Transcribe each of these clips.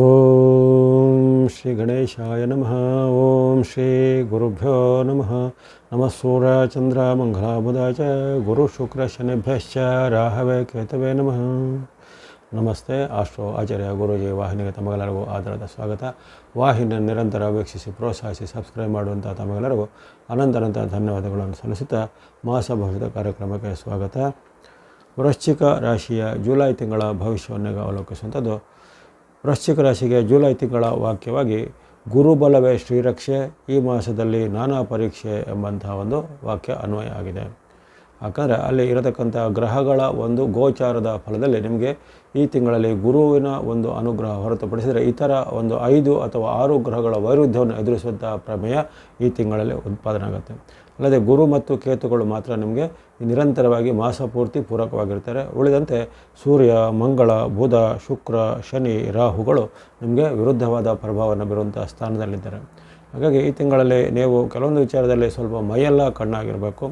ಓಂ ಶ್ರೀ ಗಣೇಶಾಯ ನಮಃ. ಓಂ ಶ್ರೀ ಗುರುಭ್ಯೋ ನಮಃ. ನಮಃ ಸೂರ್ಯ ಚಂದ್ರ ಮಂಗಳ ಬುಧ ಚ ಗುರು ಶುಕ್ರ ಶನಿಭ್ಯಶ್ಚ ರಾಹವೇ ಕೇತವೇ ನಮಃ. ನಮಸ್ತೆ. ಆಸ್ಟ್ರೋ ಆಚಾರ್ಯ ಗುರೂಜಿ ವಾಹಿನಿಗೆ ತಮಗೆಲ್ಲರಿಗೂ ಆಧಾರದ ಸ್ವಾಗತ. ವಾಹಿನಿಯನ್ನು ನಿರಂತರ ವೀಕ್ಷಿಸಿ ಪ್ರೋತ್ಸಾಹಿಸಿ ಸಬ್ಸ್ಕ್ರೈಬ್ ಮಾಡುವಂಥ ತಮಗೆಲ್ಲರಿಗೂ ಅನಂತ ಧನ್ಯವಾದಗಳನ್ನು ಸಲ್ಲಿಸುತ್ತಾ ಮಾಸ ಭವಿಷ್ಯದ ಕಾರ್ಯಕ್ರಮಕ್ಕೆ ಸ್ವಾಗತ. ವೃಶ್ಚಿಕ ರಾಶಿಯ ಜುಲೈ ತಿಂಗಳ ಭವಿಷ್ಯವನ್ನು ಅವಲೋಕಿಸುವಂಥದ್ದು. ವೃಶ್ಚಿಕ ರಾಶಿಗೆ ಜುಲೈ ತಿಂಗಳ ವಾಕ್ಯವಾಗಿ ಗುರುಬಲವೇ ಶ್ರೀರಕ್ಷೆ, ಈ ಮಾಸದಲ್ಲಿ ನಾನಾ ಪರೀಕ್ಷೆ ಎಂಬಂತಹ ಒಂದು ವಾಕ್ಯ ಅನ್ವಯ ಆಗಿದೆ. ಯಾಕಂದರೆ ಅಲ್ಲಿ ಇರತಕ್ಕಂಥ ಗ್ರಹಗಳ ಒಂದು ಗೋಚಾರದ ಫಲದಲ್ಲಿ ನಿಮಗೆ ಈ ತಿಂಗಳಲ್ಲಿ ಗುರುವಿನ ಒಂದು ಅನುಗ್ರಹ ಹೊರತುಪಡಿಸಿದರೆ ಇತರ ಒಂದು 5 ಅಥವಾ 6 ಗ್ರಹಗಳ ವೈರುಧ್ಯವನ್ನು ಎದುರಿಸುವಂಥ ಪ್ರಮೇಯ ಈ ತಿಂಗಳಲ್ಲಿ ಉತ್ಪಾದನೆ ಆಗುತ್ತೆ. ಅಲ್ಲದೆ ಗುರು ಮತ್ತು ಕೇತುಗಳು ಮಾತ್ರ ನಿಮಗೆ ನಿರಂತರವಾಗಿ ಮಾಸ ಪೂರ್ತಿ ಪೂರಕವಾಗಿರ್ತಾರೆ. ಉಳಿದಂತೆ ಸೂರ್ಯ, ಮಂಗಳ, ಬುಧ, ಶುಕ್ರ, ಶನಿ, ರಾಹುಗಳು ನಿಮಗೆ ವಿರುದ್ಧವಾದ ಪ್ರಭಾವವನ್ನು ಬೀರುವಂಥ ಸ್ಥಾನದಲ್ಲಿದ್ದಾರೆ. ಹಾಗಾಗಿ ಈ ತಿಂಗಳಲ್ಲಿ ನೀವು ಕೆಲವೊಂದು ವಿಚಾರದಲ್ಲಿ ಸ್ವಲ್ಪ ಮೈಯೆಲ್ಲ ಕಣ್ಣಾಗಿರಬೇಕು.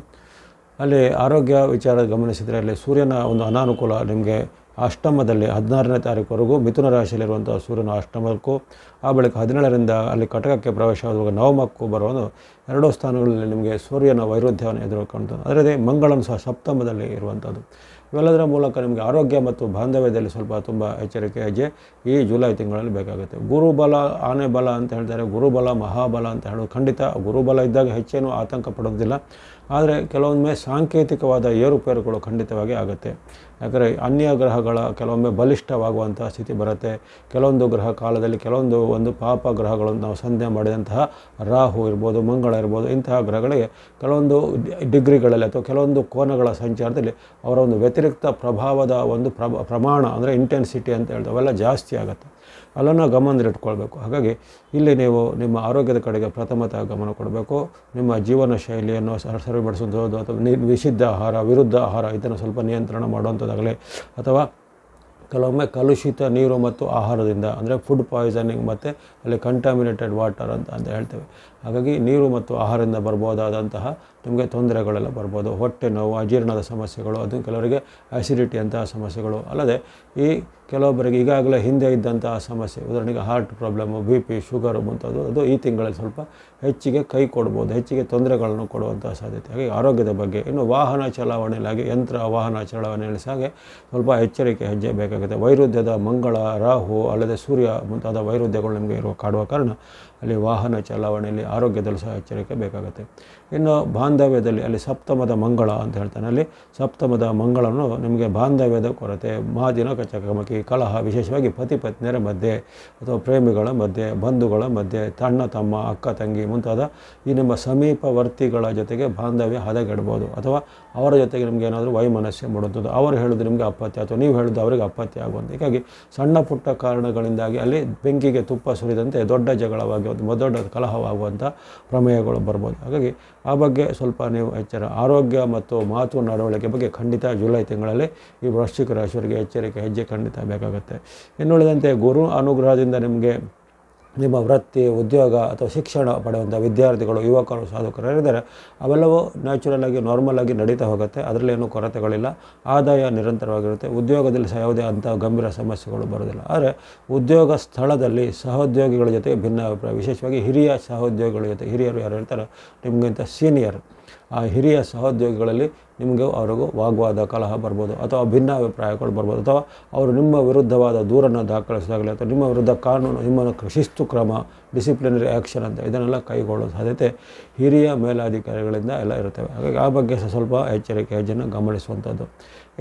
ಅಲ್ಲಿ ಆರೋಗ್ಯ ವಿಚಾರ ಗಮನಿಸಿದರೆ ಅಲ್ಲಿ ಸೂರ್ಯನ ಒಂದು ಅನಾನುಕೂಲ ನಿಮಗೆ ಅಷ್ಟಮದಲ್ಲಿ 16ನೇ ತಾರೀಕುವರೆಗೂ ಮಿಥುನ ರಾಶಿಯಲ್ಲಿರುವಂಥ ಸೂರ್ಯನ ಅಷ್ಟಮಕ್ಕೂ, ಆ ಬಳಿಕ 17ರಿಂದ ಅಲ್ಲಿ ಕಟಕಕ್ಕೆ ಪ್ರವೇಶವಾಗುವಾಗ ನವಮಕ್ಕೂ ಬರುವುದು 2 ಸ್ಥಾನಗಳಲ್ಲಿ ನಿಮಗೆ ಸೂರ್ಯನ ವೈರುಧ್ಯವನ್ನು ಎದುರುಕೊಂಡು, ಅದರದೇ ಮಂಗಳನು ಸಹ ಸಪ್ತಮದಲ್ಲಿ ಇರುವಂಥದ್ದು. ಇವೆಲ್ಲದರ ಮೂಲಕ ನಿಮಗೆ ಆರೋಗ್ಯ ಮತ್ತು ಬಾಂಧವ್ಯದಲ್ಲಿ ಸ್ವಲ್ಪ ತುಂಬ ಎಚ್ಚರಿಕೆ ಹೆಜ್ಜೆ ಈ ಜುಲೈ ತಿಂಗಳಲ್ಲಿ ಬೇಕಾಗುತ್ತೆ. ಗುರುಬಲ ಆನೆ ಬಲ ಅಂತ ಹೇಳ್ತಾರೆ, ಗುರುಬಲ ಮಹಾಬಲ ಅಂತ ಹೇಳೋದು ಖಂಡಿತ. ಗುರುಬಲ ಇದ್ದಾಗ ಹೆಚ್ಚೇನು ಆತಂಕ ಪಡೋದಿಲ್ಲ. ಆದರೆ ಕೆಲವೊಮ್ಮೆ ಸಾಂಕೇತಿಕವಾದ ಏರುಪೇರುಗಳು ಖಂಡಿತವಾಗಿ ಆಗುತ್ತೆ. ಯಾಕಂದರೆ ಅನ್ಯ ಗ್ರಹಗಳ ಕೆಲವೊಮ್ಮೆ ಬಲಿಷ್ಠವಾಗುವಂಥ ಸ್ಥಿತಿ ಬರುತ್ತೆ. ಕೆಲವೊಂದು ಗ್ರಹ ಕಾಲದಲ್ಲಿ ಕೆಲವೊಂದು ಪಾಪ ಗ್ರಹಗಳನ್ನು ನಾವು ಸಂಧ್ಯೆ ಮಾಡಿದಂತಹ ರಾಹು ಇರ್ಬೋದು, ಮಂಗಳ ಇರ್ಬೋದು, ಇಂತಹ ಗ್ರಹಗಳಿಗೆ ಕೆಲವೊಂದು ಡಿಗ್ರಿಗಳಲ್ಲಿ ಅಥವಾ ಕೆಲವೊಂದು ಕೋನಗಳ ಸಂಚಾರದಲ್ಲಿ ಅವರ ಒಂದು ವ್ಯತಿರಿಕ್ತ ಪ್ರಭಾವದ ಒಂದು ಪ್ರಮಾಣ ಅಂದರೆ ಇಂಟೆನ್ಸಿಟಿ ಅಂತ ಹೇಳ್ತಾರೆ, ಅವೆಲ್ಲ ಜಾಸ್ತಿ ಆಗುತ್ತೆ. ಅಲ್ಲನ್ನು ಗಮನದಲ್ಲಿಟ್ಕೊಳ್ಬೇಕು. ಹಾಗಾಗಿ ಇಲ್ಲಿ ನೀವು ನಿಮ್ಮ ಆರೋಗ್ಯದ ಕಡೆಗೆ ಪ್ರಥಮತಃ ಗಮನ ಕೊಡಬೇಕು. ನಿಮ್ಮ ಜೀವನ ಶೈಲಿಯನ್ನು ಸರಿಪಡಿಸುವುದು ಅಥವಾ ನಿಷಿದ್ಧ ಆಹಾರ, ವಿರುದ್ಧ ಆಹಾರ ಇದನ್ನು ಸ್ವಲ್ಪ ನಿಯಂತ್ರಣ ಮಾಡುವಂಥದ್ದಾಗಲಿ, ಅಥವಾ ಕೆಲವೊಮ್ಮೆ ಕಲುಷಿತ ನೀರು ಮತ್ತು ಆಹಾರದಿಂದ ಅಂದರೆ ಫುಡ್ ಪಾಯ್ಸನಿಂಗ್ ಮತ್ತು ಅಲ್ಲಿ ಕಂಟಾಮಿನೇಟೆಡ್ ವಾಟರ್ ಅಂತ ಹೇಳ್ತೇವೆ. ಹಾಗಾಗಿ ನೀರು ಮತ್ತು ಆಹಾರದಿಂದ ಬರ್ಬೋದಾದಂತಹ ನಿಮಗೆ ತೊಂದರೆಗಳೆಲ್ಲ ಬರ್ಬೋದು. ಹೊಟ್ಟೆ ನೋವು, ಅಜೀರ್ಣದ ಸಮಸ್ಯೆಗಳು, ಅದು ಕೆಲವರಿಗೆ ಆ್ಯಸಿಡಿಟಿ ಅಂತಹ ಸಮಸ್ಯೆಗಳು, ಅಲ್ಲದೆ ಈ ಕೆಲವೊಬ್ಬರಿಗೆ ಈಗಾಗಲೇ ಹಿಂದೆ ಇದ್ದಂತಹ ಸಮಸ್ಯೆ, ಉದಾಹರಣೆಗೆ ಹಾರ್ಟ್ ಪ್ರಾಬ್ಲಮ್ಮು, BP, ಶುಗರು ಮುಂತಾದವು ಅದು ಈ ತಿಂಗಳಲ್ಲಿ ಸ್ವಲ್ಪ ಹೆಚ್ಚಿಗೆ ಕೈ ಕೊಡ್ಬೋದು, ಹೆಚ್ಚಿಗೆ ತೊಂದರೆಗಳನ್ನು ಕೊಡುವಂಥ ಸಾಧ್ಯತೆ. ಹಾಗೆ ಆರೋಗ್ಯದ ಬಗ್ಗೆ ಇನ್ನು ವಾಹನ ಚಲಾವಣೆಯಲ್ಲಿ ಯಂತ್ರ ವಾಹನ ಚಲಾವಣೆಯಲ್ಲಿ ಸಹ ಸ್ವಲ್ಪ ಎಚ್ಚರಿಕೆ ಹೆಜ್ಜೆ ಬೇಕಾಗುತ್ತೆ. ವೈರುಧ್ಯದ ಮಂಗಳ, ರಾಹು, ಅಲ್ಲದೆ ಸೂರ್ಯ ಮುಂತಾದ ವೈರುಧ್ಯಗಳು ನಿಮಗೆ ಕಾಡುವ ಕಾರಣ ಅಲ್ಲಿ ವಾಹನ ಚಲಾವಣೆಯಲ್ಲಿ ಆರೋಗ್ಯದಲ್ಲೂ ಸಹ ಎಚ್ಚರಿಕೆ ಬೇಕಾಗುತ್ತೆ. ಇನ್ನು ಬಾಂಧವ್ಯದಲ್ಲಿ ಅಲ್ಲಿ ಸಪ್ತಮದ ಮಂಗಳ ಅಂತ ಹೇಳ್ತಾನೆ. ಅಲ್ಲಿ ಸಪ್ತಮದ ಮಂಗಳನು ನಿಮಗೆ ಬಾಂಧವ್ಯದ ಕೊರತೆ, ಮಾತಿನ ಕಚಕಮಕಿ, ಕಲಹ, ವಿಶೇಷವಾಗಿ ಪತಿ ಪತ್ನಿಯರ ಮಧ್ಯೆ ಅಥವಾ ಪ್ರೇಮಿಗಳ ಮಧ್ಯೆ, ಬಂಧುಗಳ ಮಧ್ಯೆ, ಅಣ್ಣ ತಮ್ಮ, ಅಕ್ಕ ತಂಗಿ ಮುಂತಾದ ಈ ನಿಮ್ಮ ಸಮೀಪವರ್ತಿಗಳ ಜೊತೆಗೆ ಬಾಂಧವ್ಯ ಹದಗೆಡ್ಬೋದು, ಅಥವಾ ಅವರ ಜೊತೆಗೆ ನಿಮಗೆ ಏನಾದರೂ ವೈಮನಸ್ಸೆ ಮೂಡುತ್ತದೆ. ಅವರು ಹೇಳೋದು ನಿಮಗೆ ಅಪತ್ಯ ಅಥವಾ ನೀವು ಹೇಳೋದು ಅವರಿಗೆ ಅಪತ್ಯ ಆಗುವಂಥ. ಹೀಗಾಗಿ ಸಣ್ಣ ಪುಟ್ಟ ಕಾರಣಗಳಿಂದಾಗಿ ಅಲ್ಲಿ ಬೆಂಕಿಗೆ ತುಪ್ಪ ಸುರಿದಂತೆ ದೊಡ್ಡ ಜಗಳವಾಗಿ ದೊಡ್ಡ ಕಲಹವಾಗುವಂಥ ಪ್ರಮೇಯಗಳು ಬರ್ಬೋದು. ಹಾಗಾಗಿ ಆ ಬಗ್ಗೆ ಸ್ವಲ್ಪ ನೀವು ಎಚ್ಚರ. ಆರೋಗ್ಯ ಮತ್ತು ಮಾತು ನಡವಳಿಕೆ ಬಗ್ಗೆ ಖಂಡಿತ ಜುಲೈ ತಿಂಗಳಲ್ಲಿ ಈ ವೃಶ್ಚಿಕ ರಾಶಿಯವರಿಗೆ ಎಚ್ಚರಿಕೆ ಹೆಜ್ಜೆ ಖಂಡಿತ ಬೇಕಾಗುತ್ತೆ. ಇನ್ನುಳಿದಂತೆ ಗುರು ಅನುಗ್ರಹದಿಂದ ನಿಮಗೆ ನಿಮ್ಮ ವೃತ್ತಿ, ಉದ್ಯೋಗ ಅಥವಾ ಶಿಕ್ಷಣ ಪಡೆಯುವಂಥ ವಿದ್ಯಾರ್ಥಿಗಳು, ಯುವಕರು, ಸಾಧಕರಿದ್ದಾರೆ, ಅವೆಲ್ಲವೂ ನ್ಯಾಚುರಲಾಗಿ ನಾರ್ಮಲಾಗಿ ನಡೀತಾ ಹೋಗುತ್ತೆ. ಅದರಲ್ಲಿ ಏನೂ ಕೊರತೆಗಳಿಲ್ಲ. ಆದಾಯ ನಿರಂತರವಾಗಿರುತ್ತೆ. ಉದ್ಯೋಗದಲ್ಲಿ ಸಹ ಯಾವುದೇ ಅಂಥ ಗಂಭೀರ ಸಮಸ್ಯೆಗಳು ಬರೋದಿಲ್ಲ. ಆದರೆ ಉದ್ಯೋಗ ಸ್ಥಳದಲ್ಲಿ ಸಹೋದ್ಯೋಗಿಗಳ ಜೊತೆ ಭಿನ್ನಾಭಿಪ್ರಾಯ, ವಿಶೇಷವಾಗಿ ಹಿರಿಯ ಸಹೋದ್ಯೋಗಿಗಳ ಜೊತೆ, ಹಿರಿಯರು ಯಾರು ಇರ್ತಾರೆ ನಿಮಗಿಂತ ಸೀನಿಯರ್, ಆ ಹಿರಿಯ ಸಹೋದ್ಯೋಗಿಗಳಲ್ಲಿ ನಿಮಗೆ ಅವ್ರಿಗೂ ವಾಗ್ವಾದ, ಕಲಹ ಬರ್ಬೋದು, ಅಥವಾ ಭಿನ್ನಾಭಿಪ್ರಾಯಗಳು ಬರ್ಬೋದು, ಅಥವಾ ಅವರು ನಿಮ್ಮ ವಿರುದ್ಧವಾದ ದೂರನ್ನು ದಾಖಲಿಸಿದಾಗಲಿ, ಅಥವಾ ನಿಮ್ಮ ವಿರುದ್ಧ ಕಾನೂನು, ನಿಮ್ಮ ಶಿಸ್ತು ಕ್ರಮ, ಡಿಸಿಪ್ಲಿನರಿ ಆ್ಯಕ್ಷನ್ ಅಂತ ಇದನ್ನೆಲ್ಲ ಕೈಗೊಳ್ಳೋ ಸಾಧ್ಯತೆ ಹಿರಿಯ ಮೇಲಾಧಿಕಾರಿಗಳಿಂದ ಎಲ್ಲ ಇರುತ್ತವೆ. ಹಾಗಾಗಿ ಆ ಬಗ್ಗೆ ಸ್ವಲ್ಪ ಎಚ್ಚರಿಕೆ ಹೆಜ್ಜೆಯನ್ನು ಗಮನಿಸುವಂಥದ್ದು.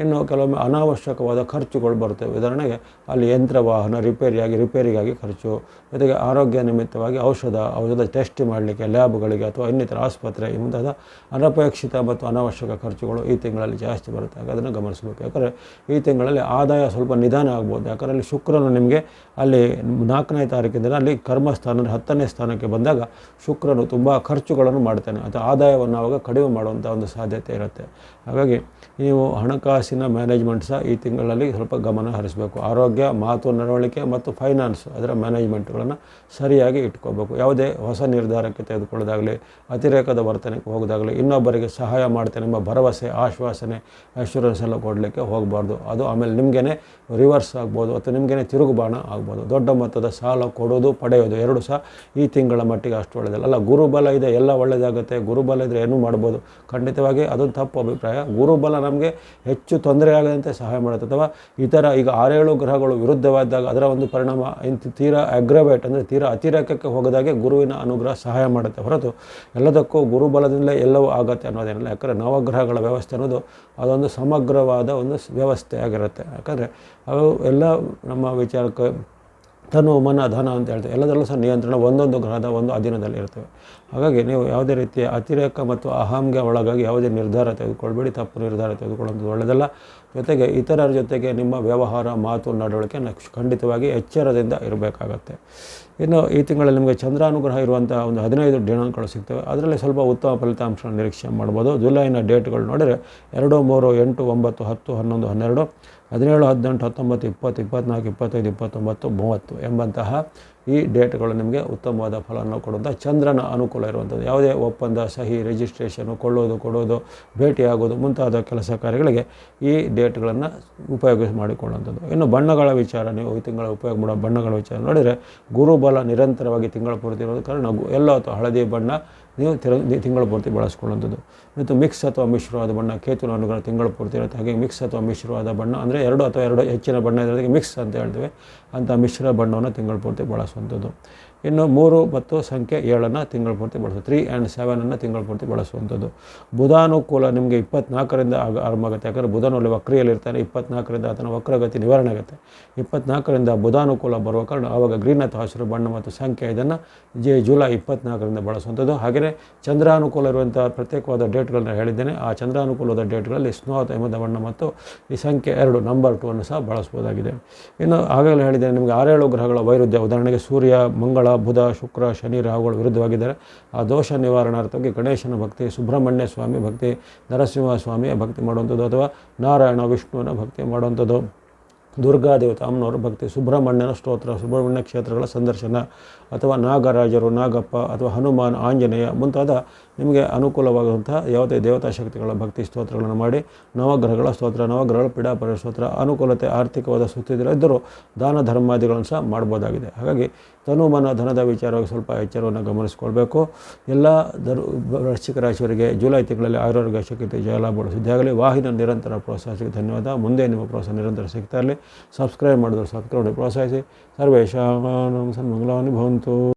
ಇನ್ನು ಕೆಲವೊಮ್ಮೆ ಅನಾವಶ್ಯಕವಾದ ಖರ್ಚುಗಳು ಬರ್ತವೆ. ಉದಾಹರಣೆಗೆ ಅಲ್ಲಿ ಯಂತ್ರ ವಾಹನ ರಿಪೇರಿಗಾಗಿ ಖರ್ಚು, ಜೊತೆಗೆ ಆರೋಗ್ಯ ನಿಮಿತ್ತವಾಗಿ ಔಷಧ ಟೆಸ್ಟ್ ಮಾಡಲಿಕ್ಕೆ ಲ್ಯಾಬ್ಗಳಿಗೆ ಅಥವಾ ಇನ್ನಿತರ ಆಸ್ಪತ್ರೆ ಮುಂತಾದ ಅನಪೇಕ್ಷಿತ ಮತ್ತು ಅನಾವಶ್ಯಕ ಖರ್ಚುಗಳು ಈ ತಿಂಗಳಲ್ಲಿ ಜಾಸ್ತಿ ಬರುತ್ತೆ. ಹಾಗೆ ಅದನ್ನು ಗಮನಿಸಬೇಕು. ಯಾಕಂದರೆ ಈ ತಿಂಗಳಲ್ಲಿ ಆದಾಯ ಸ್ವಲ್ಪ ನಿಧಾನ ಆಗ್ಬೋದು. ಯಾಕಂದರೆ ಅಲ್ಲಿ ಶುಕ್ರನು ನಿಮಗೆ ಅಲ್ಲಿ 4ನೇ ತಾರೀಕಿಂದ ಅಲ್ಲಿ ಕರ್ಮಸ್ಥಾನ 10ನೇ ಸ್ಥಾನಕ್ಕೆ ಬಂದಾಗ ಶುಕ್ರನು ತುಂಬ ಖರ್ಚುಗಳನ್ನು ಮಾಡ್ತಾನೆ, ಅಥವಾ ಆದಾಯವನ್ನು ಆವಾಗ ಕಡಿಮೆ ಮಾಡುವಂಥ ಒಂದು ಸಾಧ್ಯತೆ ಇರುತ್ತೆ. ಹಾಗಾಗಿ ನೀವು ಹಣಕಾಸಿನ ಹಣಕಾಸಿನ ಮ್ಯಾನೇಜ್ಮೆಂಟ್ ಸಹ ಈ ತಿಂಗಳಲ್ಲಿ ಸ್ವಲ್ಪ ಗಮನ ಹರಿಸಬೇಕು. ಆರೋಗ್ಯ, ಮಾತು, ನಡವಳಿಕೆ ಮತ್ತು ಫೈನಾನ್ಸ್ ಅದರ ಮ್ಯಾನೇಜ್ಮೆಂಟ್ಗಳನ್ನು ಸರಿಯಾಗಿ ಇಟ್ಕೋಬೇಕು. ಯಾವುದೇ ಹೊಸ ನಿರ್ಧಾರಕ್ಕೆ ತೆಗೆದುಕೊಳ್ಳೋದಾಗಲಿ, ಅತಿರೇಕದ ವರ್ತನೆಗೆ ಹೋಗೋದಾಗಲಿ, ಇನ್ನೊಬ್ಬರಿಗೆ ಸಹಾಯ ಮಾಡ್ತೇನೆ ಎಂಬ ಭರವಸೆ, ಆಶ್ವಾಸನೆ, ಅಶ್ಯೂರೆನ್ಸ್ ಎಲ್ಲ ಕೊಡಲಿಕ್ಕೆ ಹೋಗಬಾರ್ದು. ಅದು ಆಮೇಲೆ ನಿಮಗೇ ರಿವರ್ಸ್ ಆಗ್ಬೋದು ಅಥವಾ ನಿಮಗೇ ತಿರುಗುಬಾಣ ಆಗ್ಬೋದು. ದೊಡ್ಡ ಮೊತ್ತದ ಸಾಲ ಕೊಡೋದು, ಪಡೆಯೋದು ಎರಡೂ ಸಹ ಈ ತಿಂಗಳ ಮಟ್ಟಿಗೆ ಅಷ್ಟು ಒಳ್ಳೆಯದಲ್ಲ. ಅಲ್ಲ, ಗುರುಬಲ ಇದೆ, ಎಲ್ಲ ಒಳ್ಳೆಯದಾಗುತ್ತೆ, ಗುರುಬಲ ಇದ್ದರೆ ಏನೂ ಮಾಡ್ಬೋದು, ಖಂಡಿತವಾಗಿ ಅದೊಂದು ತಪ್ಪು ಅಭಿಪ್ರಾಯ. ಗುರುಬಲ ನಮಗೆ ಹೆಚ್ಚು ತೊಂದರೆ ಆಗದಂತೆ ಸಹಾಯ ಮಾಡುತ್ತೆ. ಅಥವಾ ಇತರ ಈಗ 6-7 ಗ್ರಹಗಳು ವಿರುದ್ಧವಾದಾಗ ಅದರ ಒಂದು ಪರಿಣಾಮ ತೀರಾ ಅಗ್ರವೇಟ್ ಅಂದರೆ ತೀರಾ ಅತಿರೇಕಕ್ಕೆ ಹೋಗೋದಾಗೆ ಗುರುವಿನ ಅನುಗ್ರಹ ಸಹಾಯ ಮಾಡುತ್ತೆ ಹೊರತು ಎಲ್ಲದಕ್ಕೂ ಗುರುಬಲದಿಂದಲೇ ಎಲ್ಲವೂ ಆಗುತ್ತೆ ಅನ್ನೋದೇನಿಲ್ಲ. ಯಾಕಂದರೆ ನವಗ್ರಹಗಳ ವ್ಯವಸ್ಥೆ ಅನ್ನೋದು ಅದೊಂದು ಸಮಗ್ರವಾದ ಒಂದು ವ್ಯವಸ್ಥೆ ಆಗಿರುತ್ತೆ. ಯಾಕಂದರೆ ಅವು ಎಲ್ಲ ನಮ್ಮ ವಿಚಾರಕ್ಕೆ ತನು, ಮನ, ಧನ ಅಂತ ಹೇಳ್ತೇವೆ, ಎಲ್ಲದರಲ್ಲೂ ಸಹ ನಿಯಂತ್ರಣ ಒಂದೊಂದು ಗ್ರಹದ ಒಂದು ಅಧೀನದಲ್ಲಿ ಇರ್ತವೆ. ಹಾಗಾಗಿ ನೀವು ಯಾವುದೇ ರೀತಿಯ ಅತಿರೇಕ ಮತ್ತು ಅಹಂಗೆ ಒಳಗಾಗಿ ಯಾವುದೇ ನಿರ್ಧಾರ ತೆಗೆದುಕೊಳ್ಬೇಡಿ. ತಪ್ಪು ನಿರ್ಧಾರ ತೆಗೆದುಕೊಳ್ಳೋದು ಒಳ್ಳೆಯದಲ್ಲ. ಜೊತೆಗೆ ಇತರರ ಜೊತೆಗೆ ನಿಮ್ಮ ವ್ಯವಹಾರ, ಮಾತು, ನಡವಳಿಕೆ ಖಂಡಿತವಾಗಿ ಎಚ್ಚರದಿಂದ ಇರಬೇಕಾಗತ್ತೆ. ಇನ್ನು ಈ ತಿಂಗಳಲ್ಲಿ ನಿಮಗೆ ಚಂದ್ರಾನುಗ್ರಹ ಇರುವಂಥ ಒಂದು 15 ದಿನಾಂಕಗಳು ಸಿಗ್ತವೆ. ಅದರಲ್ಲಿ ಸ್ವಲ್ಪ ಉತ್ತಮ ಫಲಿತಾಂಶ ನಿರೀಕ್ಷೆ ಮಾಡ್ಬೋದು. ಜುಲೈನ ಡೇಟ್ಗಳು ನೋಡಿದರೆ 2, 3, 8, 9, 10, 11, 12, 17, 18, 19, 20, 24, 25, 29, 30 ಎಂಬಂತಹ ಈ ಡೇಟ್ಗಳು ನಿಮಗೆ ಉತ್ತಮವಾದ ಫಲವನ್ನು ಕೊಡುವಂಥ ಚಂದ್ರನ ಅನುಕೂಲ ಇರುವಂಥದ್ದು. ಯಾವುದೇ ಒಪ್ಪಂದ, ಸಹಿ, ರಿಜಿಸ್ಟ್ರೇಷನು, ಕೊಳ್ಳೋದು, ಕೊಡೋದು, ಭೇಟಿಯಾಗೋದು ಮುಂತಾದ ಕೆಲಸ ಕಾರ್ಯಗಳಿಗೆ ಈ ಡೇಟ್ಗಳನ್ನು ಉಪಯೋಗ ಮಾಡಿಕೊಳ್ಳುವಂಥದ್ದು. ಇನ್ನು ಬಣ್ಣಗಳ ವಿಚಾರ, ನೀವು ಈ ತಿಂಗಳ ಉಪಯೋಗ ಮಾಡೋ ಬಣ್ಣಗಳ ವಿಚಾರ ನೋಡಿದರೆ ಗುರುಬಲ ನಿರಂತರವಾಗಿ ತಿಂಗಳ ಪೂರ್ತಿ ಇರೋದು ಕಾರಣ ಎಲ್ಲೋ ಅಥವಾ ಹಳದಿ ಬಣ್ಣ ನೀವು ತಿಂಗಳ ಪೂರ್ತಿ ಬಳಸ್ಕೊಳ್ಳುವಂಥದ್ದು. ಮತ್ತು ಮಿಕ್ಸ್ ಅಥವಾ ಮಿಶ್ರವಾದ ಬಣ್ಣ, ಕೇತುವಿನ ಅನುಗ್ರಹ ತಿಂಗಳ ಪೂರ್ತಿ ಇರುತ್ತೆ. ಹಾಗೆ ಮಿಕ್ಸ್ ಅಥವಾ ಮಿಶ್ರವಾದ ಬಣ್ಣ ಅಂದರೆ 2 ಅಥವಾ 2 ಹೆಚ್ಚಿನ ಬಣ್ಣ ಇರೋದಕ್ಕೆ ಮಿಕ್ಸ್ ಅಂತ ಹೇಳ್ತೇವೆ. ಅಂಥ ಮಿಶ್ರ ಬಣ್ಣವನ್ನು ತಿಂಗಳ ಪೂರ್ತಿ ಬಳಸುವಂಥದ್ದು. ಇನ್ನು 3 ಮತ್ತು ಸಂಖ್ಯೆ 7 ತಿಂಗಳ ಪೂರ್ತಿ ಬಳಸೋದು. 3 and 7 ತಿಂಗಳ ಪೂರ್ತಿ ಬಳಸುವಂಥದ್ದು. ಬುಧಾನುಕೂಲ ನಿಮಗೆ 24ರಿಂದ ಆರಂಭ ಆಗುತ್ತೆ. ಯಾಕಂದರೆ ಬುಧನಲ್ಲಿ ವಕ್ರಿಯಲ್ಲಿರ್ತಾನೆ. 24ರಿಂದ ಆತನ ವಕ್ರಗತಿ ನಿವಾರಣೆ ಆಗುತ್ತೆ. 24ರಿಂದ ಬುಧಾನುಕೂಲ ಬರುವ ಕಾರಣ ಆವಾಗ ಗ್ರೀನ್ ಅಥವಾ ಹಸಿರು ಬಣ್ಣ ಮತ್ತು ಸಂಖ್ಯೆ ಇದನ್ನು ಜುಲೈ 24ರಿಂದ ಬಳಸುವಂಥದ್ದು. ಹಾಗೆಯೇ ಚಂದ್ರಾನುಕೂಲ ಇರುವಂಥ ಪ್ರತ್ಯೇಕವಾದ ಡೇಟ್ಗಳನ್ನ ಹೇಳಿದ್ದೇನೆ. ಆ ಚಂದ್ರಾನುಕೂಲದ ಡೇಟ್ಗಳಲ್ಲಿ ಸ್ನೋತ್ ಎಂಬ ಬಣ್ಣ ಮತ್ತು ಈ ಸಂಖ್ಯೆ 2 ನಂಬರ್ 2 ಅನ್ನು ಸಹ ಬಳಸ್ಬೋದಾಗಿದೆ. ಇನ್ನು ಆಗಲೇ ಹೇಳಿದ್ದೇನೆ ನಿಮಗೆ 6-7 ಗ್ರಹಗಳ ವೈರುಧ್ಯ, ಉದಾಹರಣೆಗೆ ಸೂರ್ಯ, ಮಂಗಳ, ಬುಧ, ಶುಕ್ರ, ಶನಿ, ರಾಹುಗಳು ವಿರುದ್ಧವಾಗಿದ್ದಾರೆ. ಆ ದೋಷ ನಿವಾರಣಾರ್ಥವಾಗಿ ಗಣೇಶನ ಭಕ್ತಿ, ಸುಬ್ರಹ್ಮಣ್ಯ ಸ್ವಾಮಿ ಭಕ್ತಿ, ನರಸಿಂಹ ಸ್ವಾಮಿಯ ಭಕ್ತಿ ಮಾಡುವಂಥದ್ದು ಅಥವಾ ನಾರಾಯಣ, ವಿಷ್ಣುವಿನ ಭಕ್ತಿ ಮಾಡುವಂಥದ್ದು, ದುರ್ಗಾದೇವತೆ ಅಮ್ಮನವರ ಭಕ್ತಿ, ಸುಬ್ರಹ್ಮಣ್ಯನ ಸ್ತೋತ್ರ, ಸುಬ್ರಹ್ಮಣ್ಯ ಕ್ಷೇತ್ರಗಳ ಸಂದರ್ಶನ ಅಥವಾ ನಾಗರಾಜರು, ನಾಗಪ್ಪ ಅಥವಾ ಹನುಮಾನ್, ಆಂಜನೇಯ ಮುಂತಾದ ನಿಮಗೆ ಅನುಕೂಲವಾಗುವಂಥ ಯಾವುದೇ ದೇವತಾ ಶಕ್ತಿಗಳ ಭಕ್ತಿ ಸ್ತೋತ್ರಗಳನ್ನು ಮಾಡಿ, ನವಗ್ರಹಗಳ ಸ್ತೋತ್ರ, ನವಗ್ರಹಗಳ ಪೀಡಾಪರಿ ಸ್ತೋತ್ರ, ಅನುಕೂಲತೆ ಆರ್ಥಿಕವಾದ ಸುತ್ತಿದ್ದರೂ ದಾನ ಧರ್ಮಾದಿಗಳನ್ನು ಸಹ ಮಾಡ್ಬೋದಾಗಿದೆ. ಹಾಗಾಗಿ ತನು, ಮನ, ಧನದ ವಿಚಾರವಾಗಿ ಸ್ವಲ್ಪ ಎಚ್ಚರವನ್ನು ಗಮನಿಸಿಕೊಳ್ಬೇಕು. ಎಲ್ಲ ವೃಶ್ಚಿಕ ರಾಶಿಯವರಿಗೆ ಜುಲೈ ತಿಂಗಳಲ್ಲಿ ಆರೋಗ್ಯ ಶಕ್ತಿ ಜಯಲಾಭಗಳು ಸಿದ್ಧಾಗಲಿ. ವಾಹಿನಿ ನಿರಂತರ ಪ್ರೋತ್ಸಾಹಿಸಿಗೆ ಧನ್ಯವಾದ. ಮುಂದೆ ನಿಮ್ಮ ಪ್ರೋತ್ಸಾಹ ನಿರಂತರ ಸಿಗ್ತಾ ಇರಲಿ. ಸಬ್ಸ್ಕ್ರೈಬ್ ಮಾಡಿದ್ರು ಸಬ್ಸ್ಕ್ರೈಬ್ ಪ್ರೋತ್ಸಾಹಿಸಿ. ಸರ್ವೇಷಾಂ ಸನ್ಮಂಗಲಾನಿ ಭವಂತು.